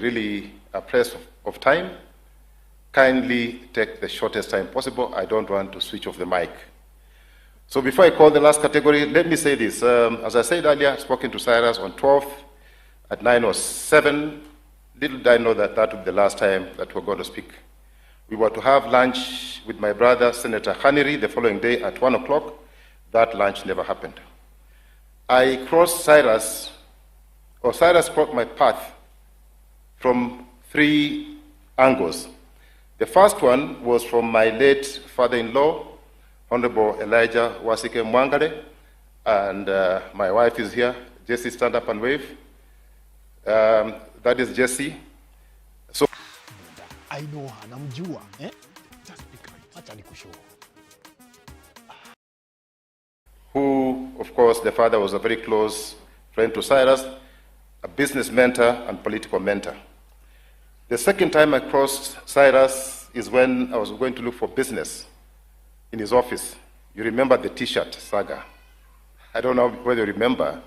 really pressed of time. Kindly take the shortest time possible. I don't want to switch off the mic. So before I call the last category, let me say this. As I said earlier, I've spoken to Cyrus on 12th at 9:07. Little did I know that that would be the last time that we're going to speak. We were to have lunch with my brother, Senator Haniri, the following day at 1 o'clock. That lunch never happened. I crossed Cyrus, or Cyrus crossed my path from 3 angles. The first one was from my late father-in-law, Honorable Elijah Wasike Mwangale, and my wife is here. Jessie, stand up and wave. That is Jessie. So I know her, namjua, eh? Just because who, of course, the father was a very close friend to Cyrus, a business mentor and political mentor. The second time I crossed Cyrus is when I was going to look for business in his office. You remember the T-shirt saga. I don't know whether you remember,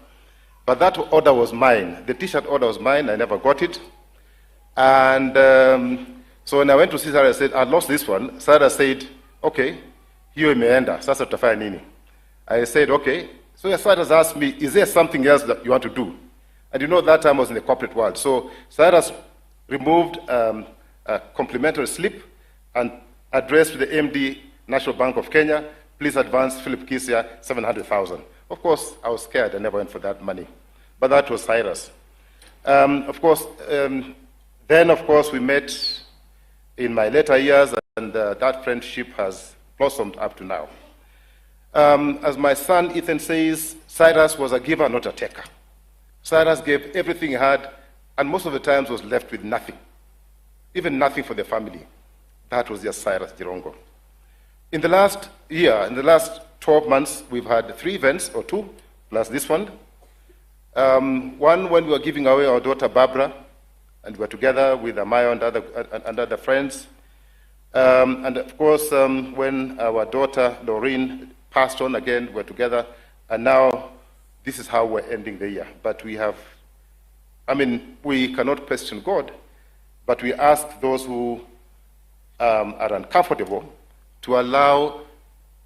but that order was mine. The T-shirt order was mine. I never got it. And so when I went to see Cyrus, I said, I lost this one. Cyrus said, okay, hiyo imeenda, sasa tutafanya nini? I said, okay. So Cyrus asked me, is there something else that you want to do? And you know, that time I was in the corporate world. So Cyrus removed a complimentary slip and addressed to the MD, National Bank of Kenya, please advance Philip Kisia 700,000. Of course, I was scared. I never went for that money. But that was Cyrus. Then, of course, we met in my later years, and that friendship has blossomed up to now. As my son Ethan says, Cyrus was a giver, not a taker. Cyrus gave everything he had, and most of the times was left with nothing, even nothing for the family. That was just Cyrus Jirongo. In the last year, in the last 12 months, we've had 3 events, or 2, plus this one. One when we were giving away our daughter Barbara, and we were together with Amaya and other friends. And of course, when our daughter Laureen passed on again, we're together, and now this is how we're ending the year. But we have, we cannot question God, but we ask those who are uncomfortable to allow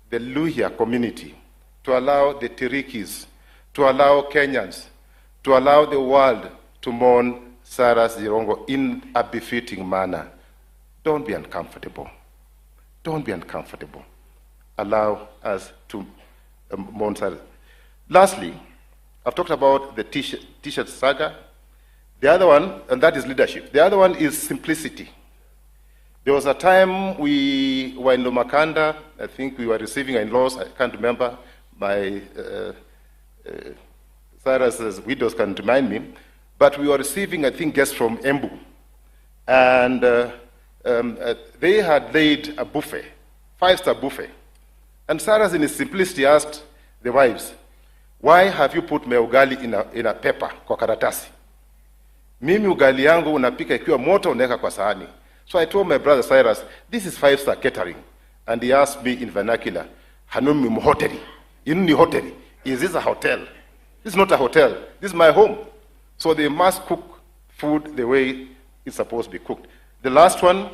the Luhya community, to allow the Tirikis, to allow Kenyans, to allow the world to mourn Cyrus Jirongo in a befitting manner. Don't be uncomfortable. Don't be uncomfortable. Allow us to mourn Cyrus. Lastly, I've talked about the T-shirt saga. The other one, and that is leadership. The other one is simplicity. There was a time we were in Lomakanda. I think we were receiving in-laws. I can't remember. My Cyrus's widows can remind me. But we were receiving, I think, guests from Embu. And they had laid a buffet, 5-star buffet. And Cyrus, in his simplicity, asked the wives, why have you put my ugali in a paper kwa karatasi? Mimi ugali yangu unapika ikiwa moto unaweka kwa sahani. So I told my brother Cyrus, this is 5-star catering. And he asked me in vernacular, Hanumi muhoteli. Inuni hoteli. Is this a hotel? This is not a hotel. This is my home. So they must cook food the way it's supposed to be cooked. The last one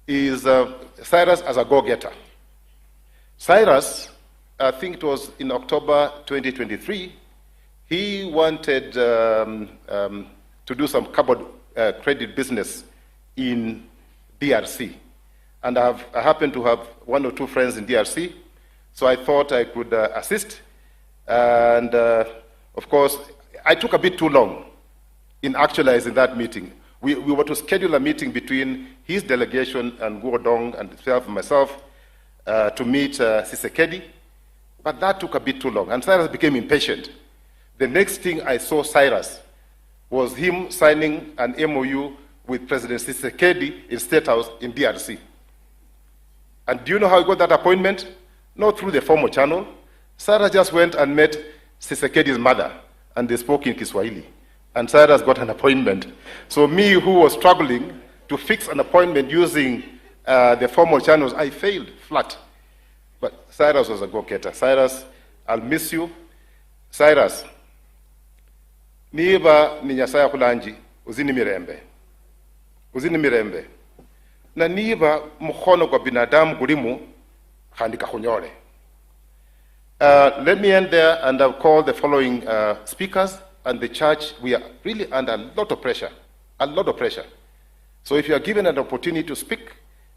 is Cyrus as a go-getter. Cyrus, I think it was in October 2023, he wanted to do some carbon credit business in DRC. And I happen to have 1 or 2 friends in DRC, so I thought I could assist. And of course, I took a bit too long in actualizing that meeting. We were to schedule a meeting between his delegation and Guodong and myself to meet Sisekedi, but that took a bit too long, and Cyrus became impatient. The next thing I saw Cyrus was him signing an MOU with President Sisekedi in State House in DRC. And do you know how he got that appointment? Not through the formal channel. Cyrus just went and met Sisekedi's mother, and they spoke in Kiswahili. And Cyrus got an appointment. So me, who was struggling to fix an appointment using the formal channels, I failed flat. But Cyrus was a go-getter. Cyrus, I'll miss you. Cyrus, niba ni Nyasaye kulanji, uzini mirembe. uzini mirembe na niba mukhono kwa binadamu gulimu khandi kakhunyole. Let me end there, and I'll call the following speakers. And the church, we are really under a lot of pressure, a lot of pressure. So if you are given an opportunity to speak,